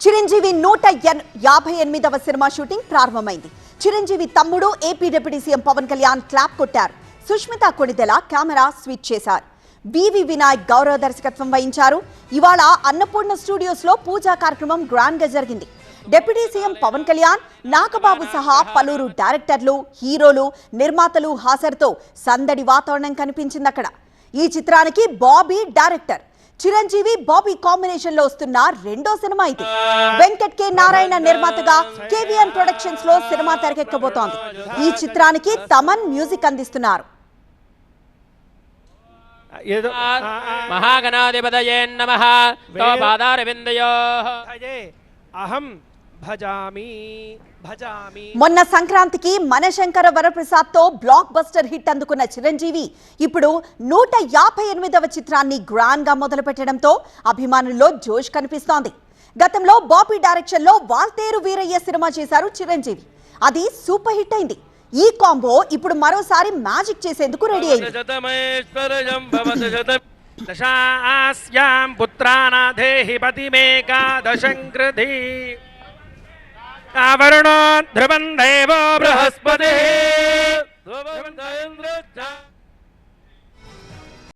Chiranjeevi 158వ cinema shooting ప్రారంభమైంది. చిరంజీవి తమ్ముడు AP deputy CM Pawan Kalyan clap కొట్టారు. సుష్మిత కొణిదెల కెమెరా స్విచ్ చేశారు. బివి వినాయక్ గౌరవ దర్శకత్వం వహించారు. ఇవాళ అన్నపూర్ణ స్టూడియోస్ లో పూజా కార్యక్రమం గ్రాండ్ గా జరిగింది. డిప్యూటీ సీఎం పవన్ కళ్యాణ్, నాగబాబు సహా పలువురు డైరెక్టర్లు, హీరోలు, నిర్మాతలు హాజరుతో సందడి వాతావరణం కనిపించింది అక్కడ. ఈ చిత్రానికి బాబీ డైరెక్టర్. చిరంజీవి బాబీ కాంబినేషన్ లో వస్తున్న రెండో సినిమా ఇది. వెంకట్ కె నారాయణ నిర్మాతగా కేవీఎన్ ప్రొడక్షన్స్ లో సినిమా తెరకెక్కబోతోంది. ఈ చిత్రానికి తమన్ మ్యూజిక్ అందిస్తున్నారు. మహాగణాధిపతయే నమః. తో పాదారవిందయోః అహం భజామి భజామి. మొన్న సంక్రాంతికి మనశంకర వరప్రసాద్ తో బ్లాక్ బస్టర్ హిట్ అందుకున్న చిరంజీవి ఇప్పుడు 158వ చిత్రాన్ని గ్రాండ్ గా మొదలు పెట్టడంతో అభిమానుల్లో జోష్ కనిపిస్తోంది. గతంలో బాబీ డైరెక్షన్ లో వాల్తేరు వీరయ్య సినిమా చేశారు చిరంజీవి. అది సూపర్ హిట్ అయింది. ఈ కాంబో ఇప్పుడు మరోసారి మ్యాజిక్ చేసేందుకు రెడీ అయింది. దశాస్యాం పుత్రానాధేహి పతిమేకాదశం కృధి. వరుణో ధ్రువం దేవో బృహస్పతి